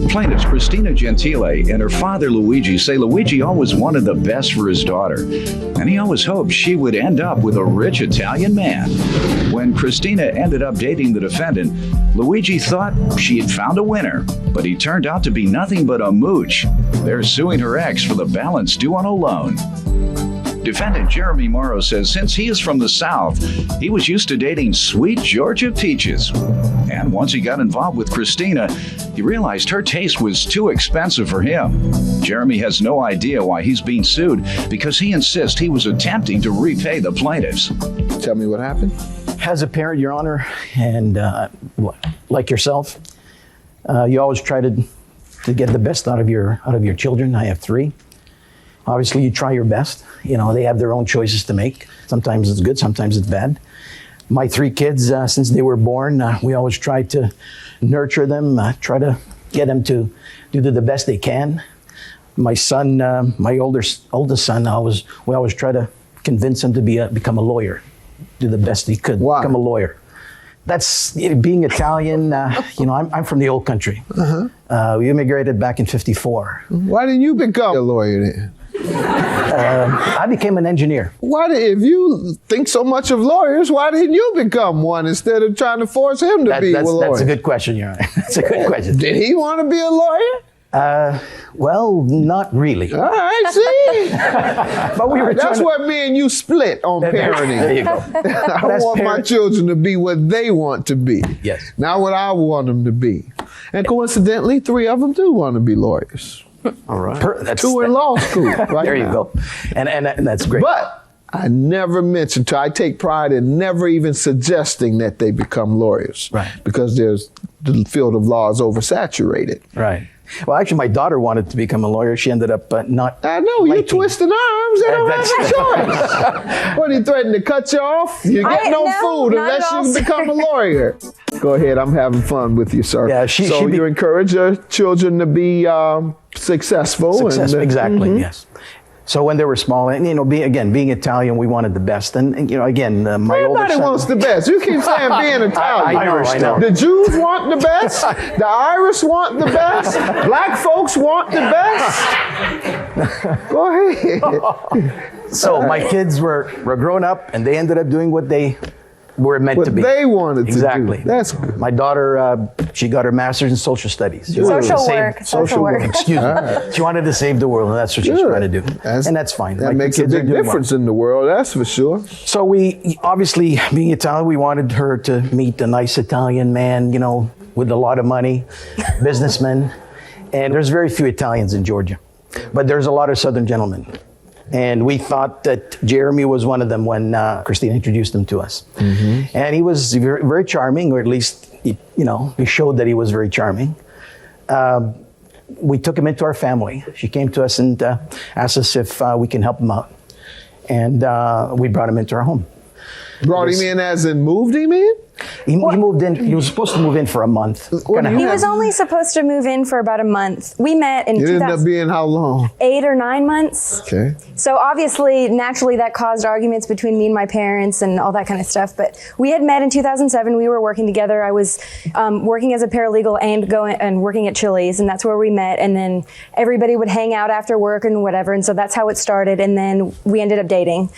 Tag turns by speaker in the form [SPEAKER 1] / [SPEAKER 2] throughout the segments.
[SPEAKER 1] Plaintiffs Christina Gentile and her father Luigi say Luigi always wanted the best for his daughter, and he always hoped she would end up with a rich Italian man. When Christina ended up dating the defendant, Luigi thought she had found a winner, but he turned out to be nothing but a mooch. They're suing her ex for the balance due on a loan. Defendant Jeremy Morrow says since he is from the South, he was used to dating sweet Georgia peaches. And once he got involved with Christina, he realized her taste was too expensive for him. Jeremy has no idea why he's being sued because he insists he was attempting to repay the plaintiffs.
[SPEAKER 2] Tell me what happened.
[SPEAKER 3] As a parent, Your Honor, and like yourself, you always try to get the best out of your children. I have 3. Obviously, you try your best. You know, they have their own choices to make. Sometimes it's good, sometimes it's bad. My 3 kids, since they were born, we always try to nurture them, try to get them to do the best they can. My son, my oldest son, we always try to convince him to become a lawyer, do the best he could, become a lawyer. That's being Italian. You know, I'm from the old country. We immigrated back in '54.
[SPEAKER 2] Why didn't you become a lawyer then?
[SPEAKER 3] I became an engineer.
[SPEAKER 2] If you think so much of lawyers, why didn't you become one instead of trying to force him to be a lawyer?
[SPEAKER 3] That's a good question, Your Honor. That's a good question.
[SPEAKER 2] Did he want to be a lawyer?
[SPEAKER 3] Well, not really.
[SPEAKER 2] All right, see?
[SPEAKER 3] But we were
[SPEAKER 2] that's what me and you split on parenting.
[SPEAKER 3] There you go.
[SPEAKER 2] I want my children to be what they want to be.
[SPEAKER 3] Yes.
[SPEAKER 2] Not what I want them to be. And coincidentally, 3 of them do want to be lawyers.
[SPEAKER 3] All right.
[SPEAKER 2] 2 in law school right
[SPEAKER 3] There you
[SPEAKER 2] now.
[SPEAKER 3] go. And that's great.
[SPEAKER 2] But I never mentioned, I take pride in never even suggesting that they become lawyers.
[SPEAKER 3] Right.
[SPEAKER 2] Because the field of law is oversaturated.
[SPEAKER 3] Right. Well, actually, my daughter wanted to become a lawyer. She ended up not.
[SPEAKER 2] I know, you twisting arms. They don't have a choice. What, he threatened to cut you off? You get no food unless you become a lawyer. Go ahead, I'm having fun with you, sir.
[SPEAKER 3] Yeah,
[SPEAKER 2] you encourage your children to be successful.
[SPEAKER 3] Exactly, yes. So when they were small, and being Italian, we wanted the best. And my
[SPEAKER 2] Everybody
[SPEAKER 3] older son
[SPEAKER 2] wants the best. You keep saying being Italian.
[SPEAKER 3] I know.
[SPEAKER 2] The Jews want the best. The Irish want the best. Black folks want the best. Go ahead.
[SPEAKER 3] So my kids were grown up, and they ended up doing what they were meant to be.
[SPEAKER 2] They wanted to
[SPEAKER 3] Exactly.
[SPEAKER 2] do. That's good.
[SPEAKER 3] My daughter, she got her master's in social studies.
[SPEAKER 4] Social work.
[SPEAKER 3] Excuse me. She wanted to save the world, and that's what she's trying to do. And that's fine.
[SPEAKER 2] That makes a big difference in the world, that's for sure.
[SPEAKER 3] So we, obviously, being Italian, we wanted her to meet a nice Italian man, with a lot of money, businessman. And there's very few Italians in Georgia, but there's a lot of Southern gentlemen. And we thought that Jeremy was one of them when Christina introduced him to us. Mm-hmm. And he was very, very charming, or at least, he showed that he was very charming. We took him into our family. She came to us and asked us if we can help him out. And we brought him into our home.
[SPEAKER 2] Brought him in as in moved him in?
[SPEAKER 3] He moved in. He was supposed to move in for a month.
[SPEAKER 4] He was only supposed to move in for about a month. We met in
[SPEAKER 2] It ended up being how long?
[SPEAKER 4] 8 or 9 months.
[SPEAKER 2] Okay.
[SPEAKER 4] So obviously, naturally, that caused arguments between me and my parents and all that kind of stuff. But we had met in 2007. We were working together. I was working as a paralegal and working at Chili's, and that's where we met. And then everybody would hang out after work and whatever. And so that's how it started. And then we ended up dating.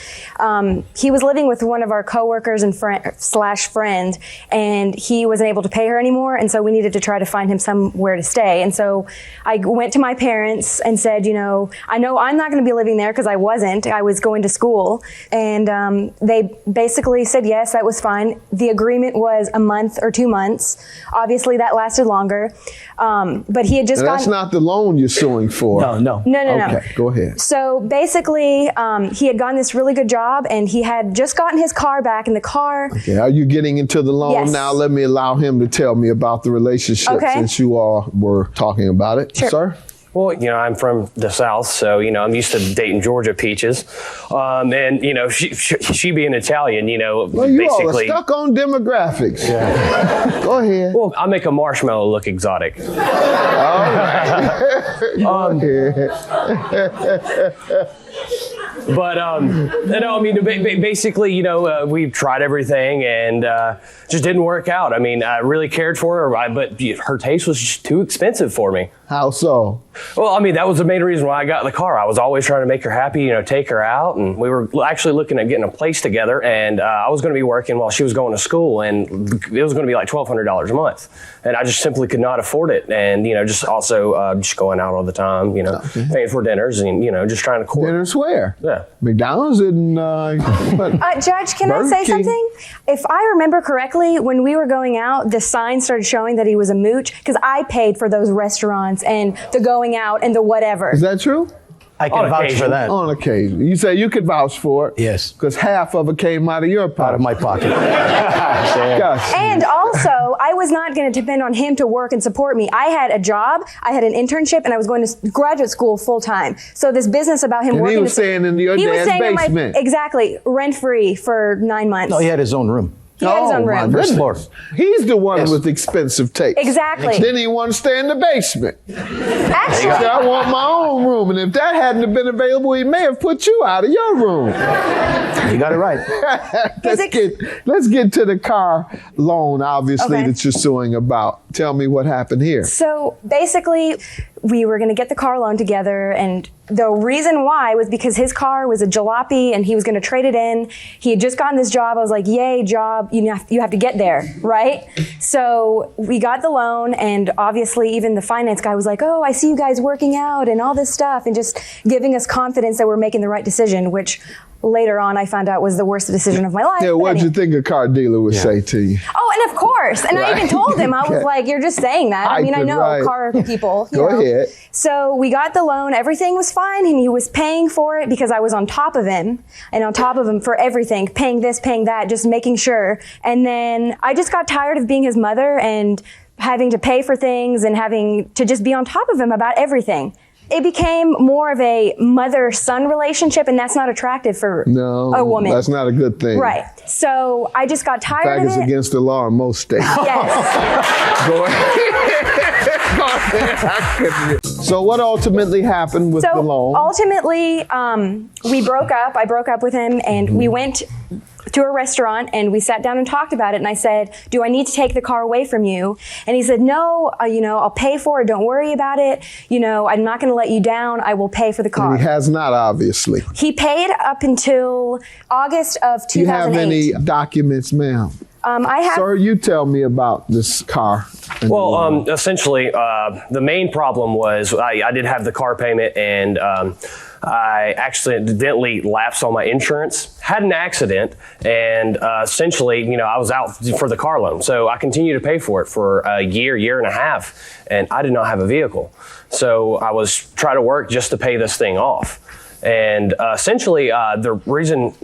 [SPEAKER 4] He was living with one of our coworkers and friend, and he wasn't able to pay her anymore, and so we needed to try to find him somewhere to stay. And so I went to my parents and said, I know I'm not going to be living there because I wasn't. I was going to school, and they basically said yes, that was fine. The agreement was a month or 2 months. Obviously, that lasted longer, but he had just
[SPEAKER 2] That's not the loan you're suing for.
[SPEAKER 3] No.
[SPEAKER 2] Okay, go ahead.
[SPEAKER 4] So basically, he had gotten this really good job, and he had just gotten his car back in the car.
[SPEAKER 2] Okay, are you getting into the loan
[SPEAKER 4] Yes.
[SPEAKER 2] now? Let me allow him to tell me about the relationship since you all were talking about it.
[SPEAKER 4] Sure.
[SPEAKER 2] Sir?
[SPEAKER 5] Well, I'm from the South, so, I'm used to dating Georgia peaches. And, she being Italian,
[SPEAKER 2] Well, you all are
[SPEAKER 5] basically.
[SPEAKER 2] stuck on demographics. Yeah. Go ahead.
[SPEAKER 5] Well, I make a marshmallow look exotic.
[SPEAKER 2] All right. Go ahead.
[SPEAKER 5] But no, I mean, basically, we tried everything and just didn't work out. I mean, I really cared for her, but her taste was just too expensive for me.
[SPEAKER 2] How so?
[SPEAKER 5] Well, I mean, that was the main reason why I got in the car. I was always trying to make her happy, take her out. And we were actually looking at getting a place together. And I was going to be working while she was going to school. And it was going to be like $1,200 a month. And I just simply could not afford it. And, just also just going out all the time, paying for dinners and, just trying to court.
[SPEAKER 2] Dinners where?
[SPEAKER 5] Yeah.
[SPEAKER 2] McDonald's and...
[SPEAKER 4] Judge, can I say
[SPEAKER 2] King.
[SPEAKER 4] something? If I remember correctly, when we were going out, the sign started showing that he was a mooch because I paid for those restaurants and the going out and the whatever.
[SPEAKER 2] Is that true?
[SPEAKER 3] I can vouch for that.
[SPEAKER 2] On occasion. You say you could vouch for it?
[SPEAKER 3] Yes.
[SPEAKER 2] Because half of it came out of your pocket.
[SPEAKER 3] Out of my pocket.
[SPEAKER 2] Gosh.
[SPEAKER 4] And also, I was not going to depend on him to work and support me. I had a job, I had an internship, and I was going to graduate school full time. So this business about him
[SPEAKER 2] And
[SPEAKER 4] working...
[SPEAKER 2] he was staying in your dad's basement.
[SPEAKER 4] Exactly, rent-free for 9 months.
[SPEAKER 3] No, he had his own room.
[SPEAKER 4] He had his own
[SPEAKER 2] my
[SPEAKER 4] room.
[SPEAKER 3] First
[SPEAKER 2] goodness.
[SPEAKER 3] floor.
[SPEAKER 2] He's the one
[SPEAKER 3] Yes.
[SPEAKER 2] with expensive taste.
[SPEAKER 4] Exactly.
[SPEAKER 2] Then he wanted to stay in the basement. He
[SPEAKER 4] Actually,
[SPEAKER 2] said, I want my own room. And if that hadn't have been available, he may have put you out of your room.
[SPEAKER 3] You got it right.
[SPEAKER 2] Let's get to the car loan, obviously,
[SPEAKER 4] Okay.
[SPEAKER 2] that you're suing about. Tell me what happened here.
[SPEAKER 4] so basically, we were going to get the car loan together, and the reason why was because his car was a jalopy and he was going to trade it in. He had just gotten this job. I was like, yay, job, you have to get there, right? So we got the loan, and obviously even the finance guy was like, oh, I see you guys working out and all this stuff, and just giving us confidence that we're making the right decision, which later on I found out was the worst decision of my life.
[SPEAKER 2] Yeah,
[SPEAKER 4] But
[SPEAKER 2] what'd you
[SPEAKER 4] anyway.
[SPEAKER 2] think a car dealer would say to you?
[SPEAKER 4] Oh, and of course. And I even told him, I was like, you're just saying that. I mean, I know
[SPEAKER 2] Right.
[SPEAKER 4] car people. you
[SPEAKER 2] Go
[SPEAKER 4] know.
[SPEAKER 2] ahead.
[SPEAKER 4] So we got the loan. Everything was fine. And he was paying for it because I was on top of him and on top of him for everything, paying this, paying that, just making sure. And then I just got tired of being his mother and having to pay for things and having to just be on top of him about everything. It became more of a mother-son relationship, and that's not attractive for a woman.
[SPEAKER 2] That's not a good thing.
[SPEAKER 4] Right. So I just got
[SPEAKER 2] In
[SPEAKER 4] tired
[SPEAKER 2] fact,
[SPEAKER 4] of
[SPEAKER 2] it's
[SPEAKER 4] it.
[SPEAKER 2] against the law in most states.
[SPEAKER 4] Yes.
[SPEAKER 2] Go ahead. So what ultimately happened with the
[SPEAKER 4] So
[SPEAKER 2] loan?
[SPEAKER 4] ultimately, we broke up. I broke up with him, and we went to a restaurant, and we sat down and talked about it. And I said, "Do I need to take the car away from you?" And he said, "No. I'll pay for it. Don't worry about it. I'm not going to let you down. I will pay for the car."
[SPEAKER 2] And he has not, obviously.
[SPEAKER 4] He paid up until August of 2008.
[SPEAKER 2] Do you have any documents, ma'am?
[SPEAKER 4] I have.
[SPEAKER 2] Sir, you tell me about this car. and the loan.
[SPEAKER 5] Well, essentially, the main problem was I did have the car payment, and I accidentally lapsed on my insurance, had an accident, and essentially, I was out for the car loan. So I continued to pay for it for a year and a half, and I did not have a vehicle. So I was trying to work just to pay this thing off. And essentially, the reason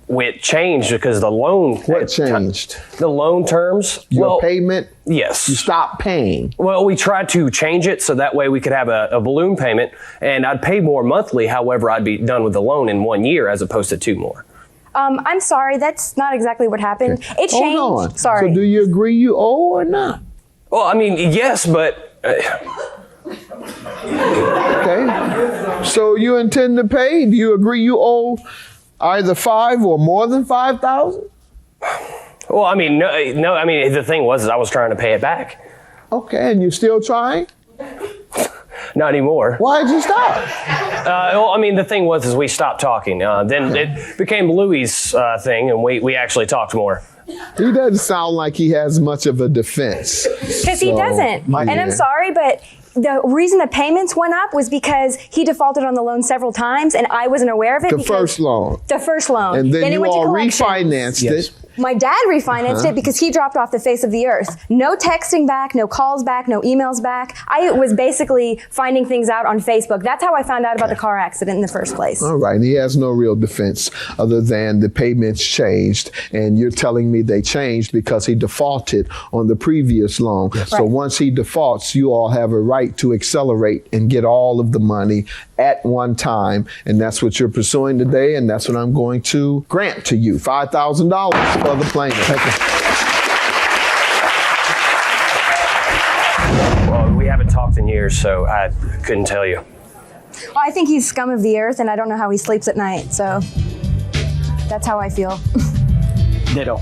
[SPEAKER 5] it changed because the loan...
[SPEAKER 2] What changed?
[SPEAKER 5] The loan terms.
[SPEAKER 2] Your payment?
[SPEAKER 5] Yes.
[SPEAKER 2] You stopped paying.
[SPEAKER 5] Well, we tried to change it so that way we could have a balloon payment, and I'd pay more monthly. However, I'd be done with the loan in 1 year as opposed to 2 more.
[SPEAKER 4] I'm sorry. That's not exactly what happened. It changed.
[SPEAKER 2] Hold on.
[SPEAKER 4] Sorry.
[SPEAKER 2] So do you agree you owe or not?
[SPEAKER 5] Well, I mean, yes, but
[SPEAKER 2] Okay. So you intend to pay? Do you agree you owe either 5 or more than 5,000?
[SPEAKER 5] well, I mean, no. I mean, the thing was, is I was trying to pay it back.
[SPEAKER 2] Okay, and you still trying?
[SPEAKER 5] Not anymore.
[SPEAKER 2] Why'd you stop?
[SPEAKER 5] Well, I mean, the thing was, is we stopped talking. Then it became Louis' thing, and we actually talked more.
[SPEAKER 2] He doesn't sound like he has much of a defense.
[SPEAKER 4] Because he doesn't. And I'm
[SPEAKER 2] Yeah.
[SPEAKER 4] sorry, but the reason the payments went up was because he defaulted on the loan several times, and I wasn't aware of it.
[SPEAKER 2] The
[SPEAKER 4] because
[SPEAKER 2] first loan.
[SPEAKER 4] The first loan.
[SPEAKER 2] And then
[SPEAKER 4] it
[SPEAKER 2] you
[SPEAKER 4] went to
[SPEAKER 2] all
[SPEAKER 4] collections.
[SPEAKER 2] refinanced
[SPEAKER 3] Yes.
[SPEAKER 2] it.
[SPEAKER 4] My dad refinanced it because he dropped off the face of the earth. No texting back, no calls back, no emails back. I was basically finding things out on Facebook. That's how I found out about the car accident in the first place.
[SPEAKER 2] All right, and he has no real defense other than the payments changed, and you're telling me they changed because he defaulted on the previous loan. So
[SPEAKER 4] Right.
[SPEAKER 2] once he defaults, you all have a right to accelerate and get all of the money at one time, and that's what you're pursuing today, and that's what I'm going to grant to you, $5,000 for the plaintiff.
[SPEAKER 5] Well, we haven't talked in years, so I couldn't tell you.
[SPEAKER 4] Well, I think he's scum of the earth, and I don't know how he sleeps at night. So that's how I feel.
[SPEAKER 3] Ditto.